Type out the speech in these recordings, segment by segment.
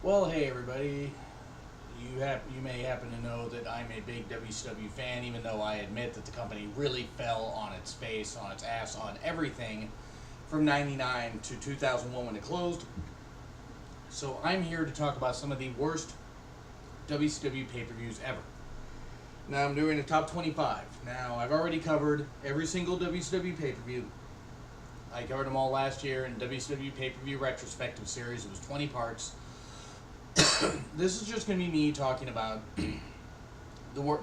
Well, hey everybody. You may happen to know that I'm a big WCW fan, even though I admit that the company really fell on its face, on its ass, on everything from '99 to 2001 when it closed. So I'm here to talk about some of the worst WCW pay-per-views ever. Now I'm doing a top 25. Now I've already covered every single WCW pay-per-view. I covered them all last year in WCW pay-per-view retrospective series. It was 20 parts. This is just going to be me talking about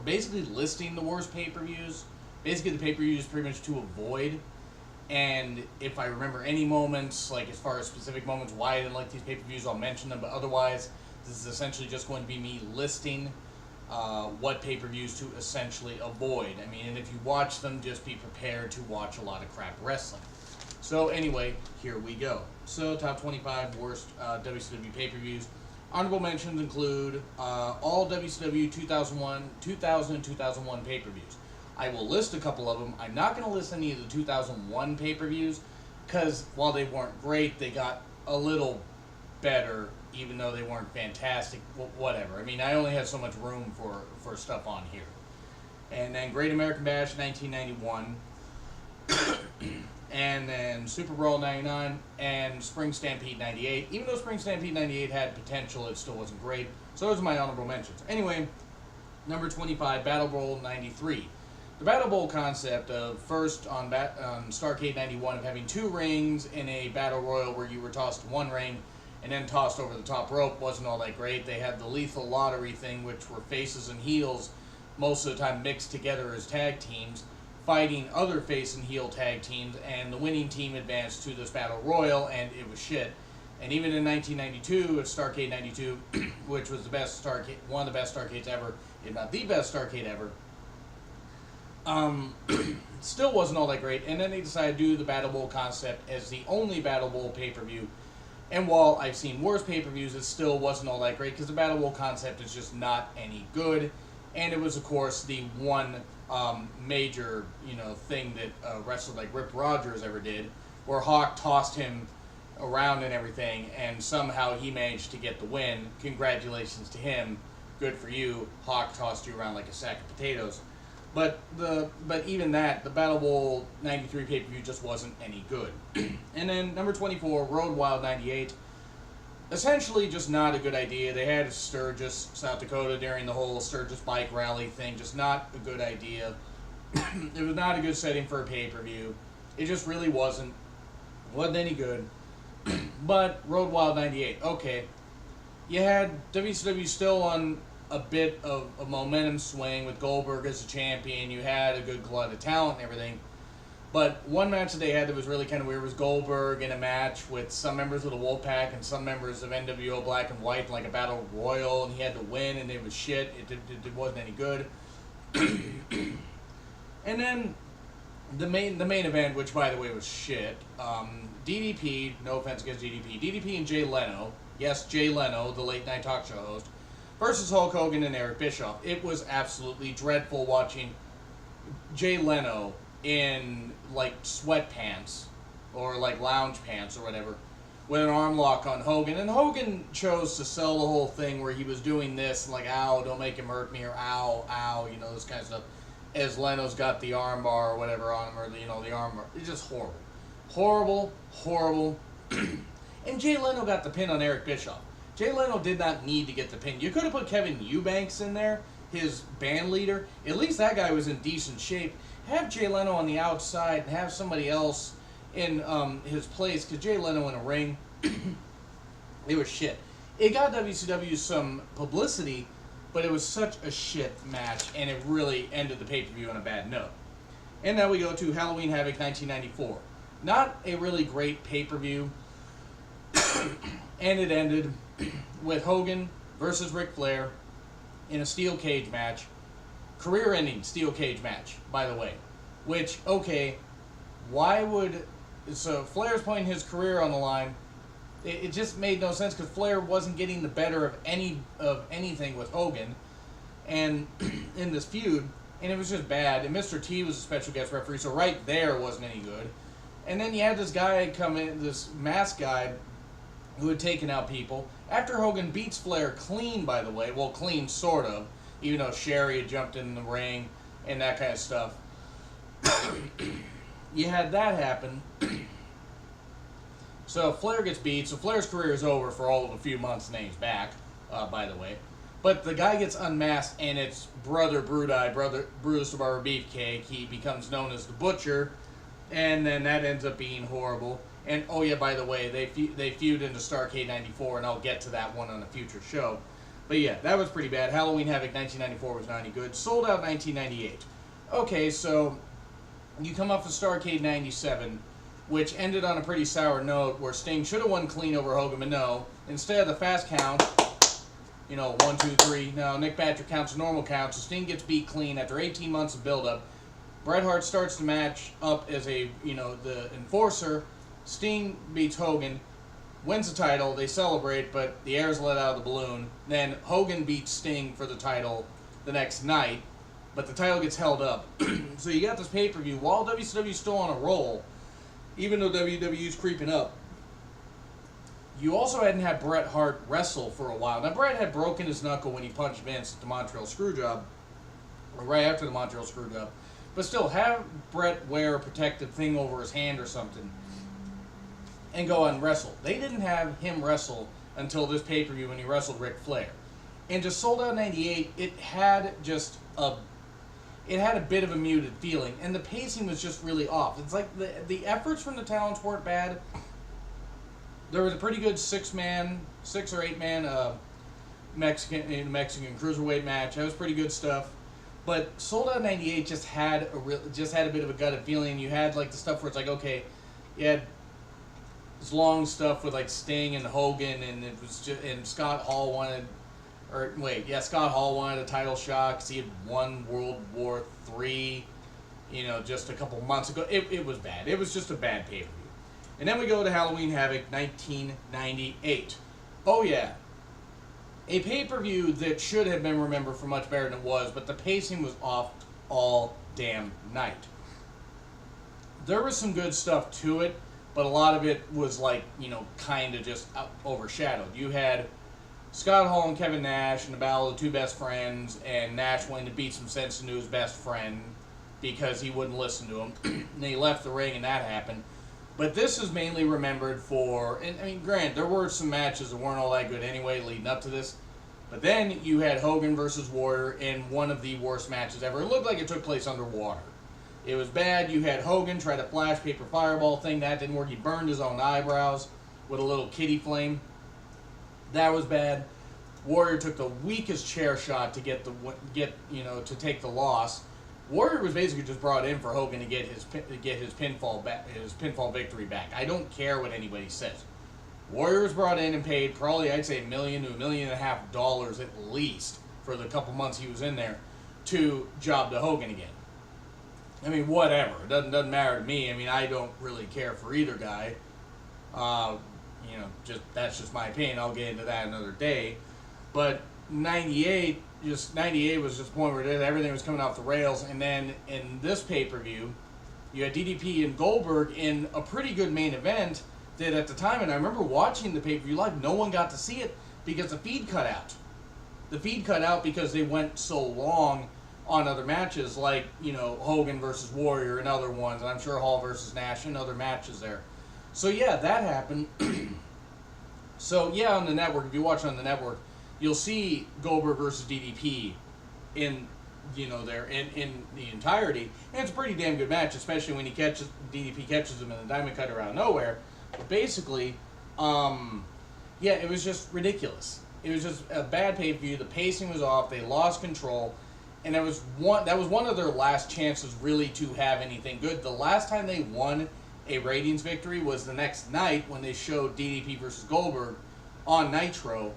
basically listing the worst pay-per-views. Basically the pay-per-views pretty much to avoid. And if I remember any moments, like as far as specific moments why I didn't like these pay-per-views, I'll mention them. But otherwise, this is essentially just going to be me listing what pay-per-views to essentially avoid. I mean, and if you watch them, just be prepared to watch a lot of crap wrestling. So anyway, here we go. So top 25 worst WCW pay-per-views. Honorable mentions include all WCW 2000 and 2001 pay-per-views. I will list a couple of them. I'm not going to list any of the 2001 pay-per-views because while they weren't great, they got a little better, even though they weren't fantastic. Whatever. I mean, I only have so much room for stuff on here. And then Great American Bash 1991. And then Super Brawl 99 and Spring Stampede 98. Even though Spring Stampede 98 had potential, it still wasn't great. So those are my honorable mentions. Anyway, number 25, Battlebowl 93. The Battlebowl concept of first on Starrcade 91 of having two rings in a battle royal where you were tossed to one ring and then tossed over the top rope wasn't all that great. They had the lethal lottery thing, which were faces and heels most of the time mixed together as tag teams, fighting other face and heel tag teams, and the winning team advanced to this battle royal, and it was shit. And even in 1992, at Starrcade 92, which was the best Starrcade, one of the best Starrcades ever, if not the best Starrcade ever, still wasn't all that great. And then they decided to do the Battlebowl concept as the only Battlebowl pay-per-view. And while I've seen worse pay-per-views, it still wasn't all that great because the Battlebowl concept is just not any good. And it was, of course, the one major, thing that a wrestler like Rip Rogers ever did, where Hawk tossed him around and everything, and somehow he managed to get the win. Congratulations to him. Good for you. Hawk tossed you around like a sack of potatoes. But even that, the Battlebowl 93 pay-per-view just wasn't any good. And then number 24, Road Wild 98. Essentially just not a good idea. They had Sturgis, South Dakota during the whole Sturgis bike rally thing. Just not a good idea. It was not a good setting for a pay-per-view. It just really wasn't. Wasn't any good. But Road Wild 98, okay. You had WCW still on a bit of a momentum swing with Goldberg as a champion. You had a good glut of talent and everything. But one match that they had that was really kind of weird was Goldberg in a match with some members of the Wolfpack and some members of NWO Black and White, like a battle royal, and he had to win, and it was shit. It wasn't any good. And then the main event, which by the way was shit. DDP, no offense against DDP and Jay Leno, yes, Jay Leno, the late night talk show host, versus Hulk Hogan and Eric Bischoff. It was absolutely dreadful watching Jay Leno in like sweatpants or like lounge pants or whatever with an arm lock on Hogan, and Hogan chose to sell the whole thing where he was doing this and like, ow, don't make him hurt me, or ow, this kind of stuff, as Leno's got the arm bar or whatever on him, or the arm bar. It's just horrible. And Jay Leno got the pin on Eric Bischoff. Jay Leno did not need to get the pin. You could have put Kevin Eubanks in there, his band leader. At least that guy was in decent shape. Have Jay Leno on the outside and have somebody else in his place, because Jay Leno in a ring, it was shit. It got WCW some publicity, but it was such a shit match, and it really ended the pay-per-view on a bad note. And now we go to Halloween Havoc 1994. Not a really great pay-per-view, and it ended with Hogan versus Ric Flair in a steel cage match. Career-ending steel cage match, by the way. Which, okay, so Flair's putting his career on the line. It just made no sense because Flair wasn't getting the better of anything with Hogan, and in this feud, and it was just bad. And Mr. T was a special guest referee, so right there wasn't any good. And then you had this guy come in, this mask guy, who had taken out people. After Hogan beats Flair clean, by the way, well, clean sort of, even though Sherry had jumped in the ring and that kind of stuff. You had that happen. So Flair gets beat. So Flair's career is over for all of a few months, and then he's back, by the way. But the guy gets unmasked, and it's Brother Brudai, Brother Brutus the Barber Beefcake. He becomes known as the Butcher, and then that ends up being horrible. And, oh yeah, by the way, they feud into Starrcade 94, and I'll get to that one on a future show. But yeah, that was pretty bad. Halloween Havoc 1994 was not any good. Sold Out 1998. Okay, so you come off of Starrcade 97, which ended on a pretty sour note, where Sting should have won clean over Hogan, but no. Instead of the fast count, 1, 2, 3. No, Nick Patrick counts a normal count, so Sting gets beat clean after 18 months of build-up. Bret Hart starts the match up as the enforcer. Sting beats Hogan, wins the title. They celebrate, but the air's let out of the balloon. Then Hogan beats Sting for the title the next night, but the title gets held up. So you got this pay-per-view while WCW's still on a roll, even though WWE's creeping up. You also hadn't had Bret Hart wrestle for a while. Now, Bret had broken his knuckle when he punched Vince at the Montreal Screwjob, or right after the Montreal Screwjob. But still, have Bret wear a protective thing over his hand or something and go and wrestle. They didn't have him wrestle until this pay-per-view when he wrestled Ric Flair. And just Sold Out 98, it had a bit of a muted feeling, and the pacing was just really off. It's like the efforts from the talents weren't bad. There was a pretty good 6 or 8 man Mexican cruiserweight match. That was pretty good stuff. But Sold Out 98 just had a bit of a gutted feeling. You had like the stuff where it's like, okay, you had this long stuff with like Sting and Hogan, and it was just, and Scott Hall wanted a title shot because he had won World War III, just a couple months ago. It was bad. It was just a bad pay-per-view. And then we go to Halloween Havoc 1998. Oh yeah. A pay-per-view that should have been remembered for much better than it was, but the pacing was off all damn night. There was some good stuff to it, but a lot of it was like, kind of just overshadowed. You had Scott Hall and Kevin Nash in the battle of the two best friends, and Nash wanting to beat some sense into his best friend because he wouldn't listen to him. And he left the ring, and that happened. But this is mainly remembered for, and I mean, granted, there were some matches that weren't all that good anyway leading up to this. But then you had Hogan versus Warrior in one of the worst matches ever. It looked like it took place underwater. It was bad. You had Hogan try to flash paper fireball thing. That didn't work. He burned his own eyebrows with a little kitty flame. That was bad. Warrior took the weakest chair shot to to take the loss. Warrior was basically just brought in for Hogan to get his pinfall victory back. I don't care what anybody says. Warrior was brought in and paid probably, I'd say, $1 million to $1.5 million at least for the couple months he was in there to job to Hogan again. I mean, whatever. It doesn't matter to me. I mean, I don't really care for either guy. That's just my opinion. I'll get into that another day. But 98 was just a point where everything was coming off the rails. And then in this pay-per-view, you had DDP and Goldberg in a pretty good main event that at the time, and I remember watching the pay-per-view live, no one got to see it because the feed cut out. The feed cut out because they went so long on other matches like, Hogan versus Warrior and other ones, and I'm sure Hall versus Nash and other matches there. So yeah, that happened. So yeah, on the network, if you watch on the network, you'll see Goldberg versus DDP in the entirety, and it's a pretty damn good match, especially when DDP catches him in the diamond cutter out of nowhere. But basically, it was just ridiculous. It was just a bad pay-per-view. The pacing was off. They lost control, and that was one of their last chances really to have anything good. The last time they won a ratings victory was the next night when they showed DDP versus Goldberg on Nitro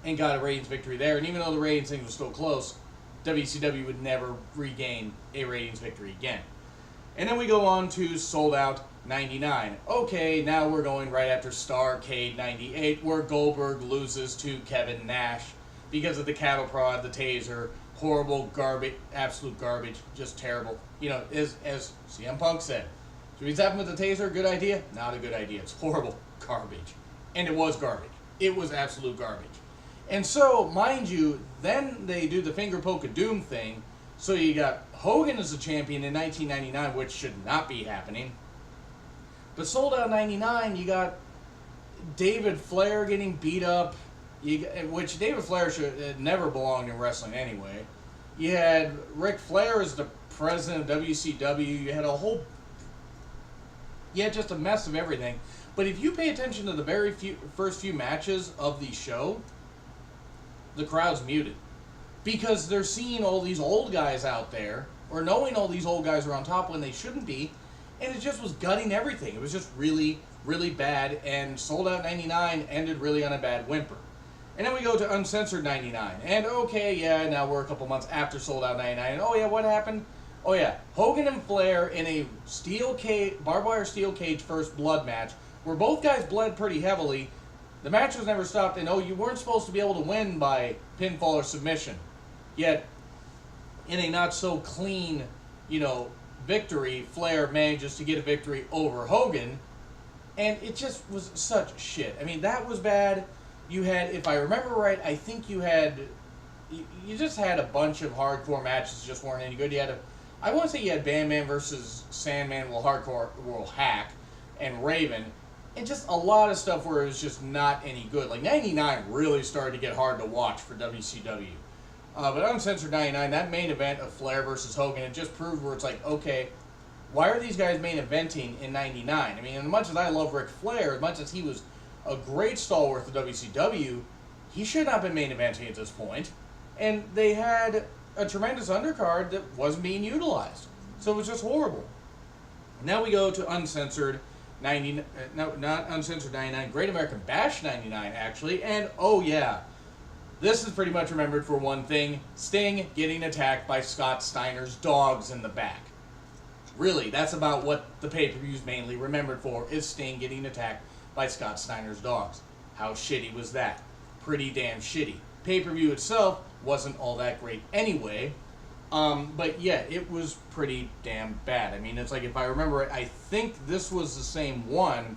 and got a ratings victory there. And even though the ratings thing was still close, WCW would never regain a ratings victory again. And then we go on to Sold Out 99. Okay, now we're going right after Starrcade 98, where Goldberg loses to Kevin Nash because of the cattle prod, the taser, horrible garbage, absolute garbage, just terrible. As CM Punk said, should we tap him with the taser? Good idea? Not a good idea. It's horrible garbage. And it was garbage. It was absolute garbage. And so, mind you, then they do the finger poke of doom thing. So you got Hogan as a champion in 1999, which should not be happening. But Sold Out 99, you got David Flair getting beat up, which David Flair should never belonged in wrestling anyway. You had Ric Flair as the president of WCW. You had just a mess of everything. But if you pay attention to the first few matches of the show, the crowd's muted. Because they're seeing all these old guys out there, or knowing all these old guys are on top when they shouldn't be, and it just was gutting everything. It was just really, really bad, and Sold Out 99 ended really on a bad whimper. And then we go to Uncensored 99, and okay, yeah, now we're a couple months after Sold Out 99, and oh yeah, what happened? Oh yeah, Hogan and Flair in a barbed wire steel cage first blood match, where both guys bled pretty heavily. The match was never stopped, and you weren't supposed to be able to win by pinfall or submission. Yet, in a not-so-clean, victory, Flair manages to get a victory over Hogan, and it just was such shit. I mean, that was bad. You had, if I remember right, I think you just had a bunch of hardcore matches that just weren't any good. I want to say you had Bandman versus Sandman, Hack, and Raven, and just a lot of stuff where it was just not any good. Like, 99 really started to get hard to watch for WCW. But Uncensored 99, that main event of Flair versus Hogan, it just proved where it's like, okay, why are these guys main eventing in 99? I mean, as much as I love Ric Flair, as much as he was a great stalwart of WCW, he should not have been main eventing at this point. And they had a tremendous undercard that wasn't being utilized. So it was just horrible. Now we go to Uncensored 99, no, not Uncensored 99, Great American Bash 99, actually. And, oh yeah, this is pretty much remembered for one thing: Sting getting attacked by Scott Steiner's dogs in the back. Really, that's about what the pay-per-view is mainly remembered for, is Sting getting attacked by Scott Steiner's dogs. How shitty was that? Pretty damn shitty. Pay-per-view itself wasn't all that great anyway, but yeah, it was pretty damn bad. I mean, it's like, if I remember it, I think this was the same one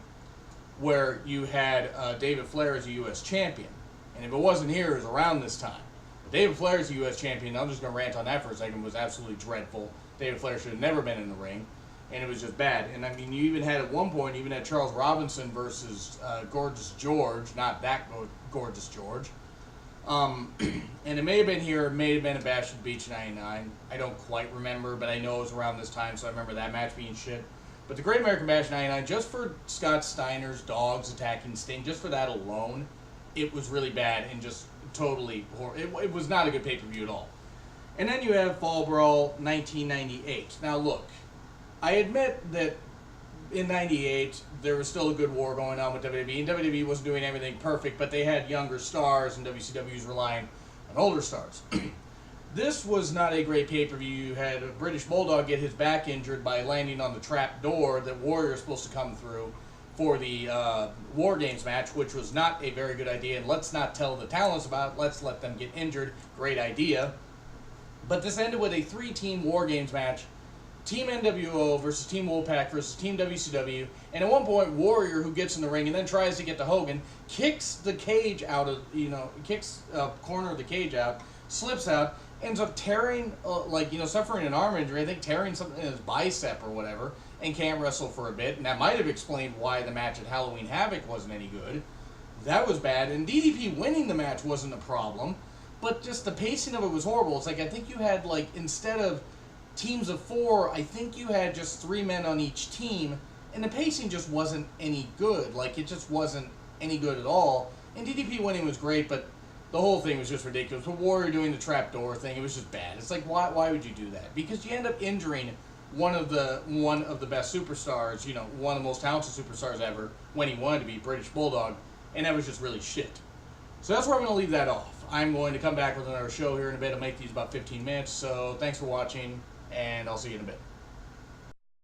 where you had David Flair as a U.S. champion. And if it wasn't here, it was around this time. But David Flair as a U.S. champion, I'm just going to rant on that for a second, was absolutely dreadful. David Flair should have never been in the ring, and it was just bad. And I mean, you even had, at one point, you even had Charles Robinson versus Gorgeous George, not that Gorgeous George. And it may have been here, it may have been at Bash at the Beach 99. I don't quite remember, but I know it was around this time, so I remember that match being shit. But the Great American Bash 99, just for Scott Steiner's dogs attacking Sting, just for that alone, it was really bad and just totally horrible. It was not a good pay-per-view at all. And then you have Fall Brawl 1998. Now look, I admit that in 98, there was still a good war going on with WWE, and WWE wasn't doing everything perfect, but they had younger stars, and WCW was relying on older stars. This was not a great pay-per-view. You had a British Bulldog get his back injured by landing on the trap door that Warrior is supposed to come through for the War Games match, which was not a very good idea, and let's not tell the talents about it, let's let them get injured. Great idea. But this ended with a 3-team War Games match, Team NWO versus Team Wolfpack versus Team WCW, and at one point, Warrior, who gets in the ring and then tries to get to Hogan, kicks the cage out of, kicks a corner of the cage out, slips out, ends up tearing, suffering an arm injury, I think tearing something in his bicep or whatever, and can't wrestle for a bit, and that might have explained why the match at Halloween Havoc wasn't any good. That was bad, and DDP winning the match wasn't a problem, but just the pacing of it was horrible. It's like, I think you had, instead of teams of 4, I think you had just 3 men on each team, and the pacing just wasn't any good. It just wasn't any good at all. And DDP winning was great, but the whole thing was just ridiculous. With Warrior doing the trapdoor thing, it was just bad. It's like, why would you do that? Because you end up injuring one of the best superstars, one of the most talented superstars ever, when he wanted to be British Bulldog, and that was just really shit. So that's where I'm going to leave that off. I'm going to come back with another show here in a bit. I'll make these about 15 minutes, so thanks for watching, and I'll see you in a bit.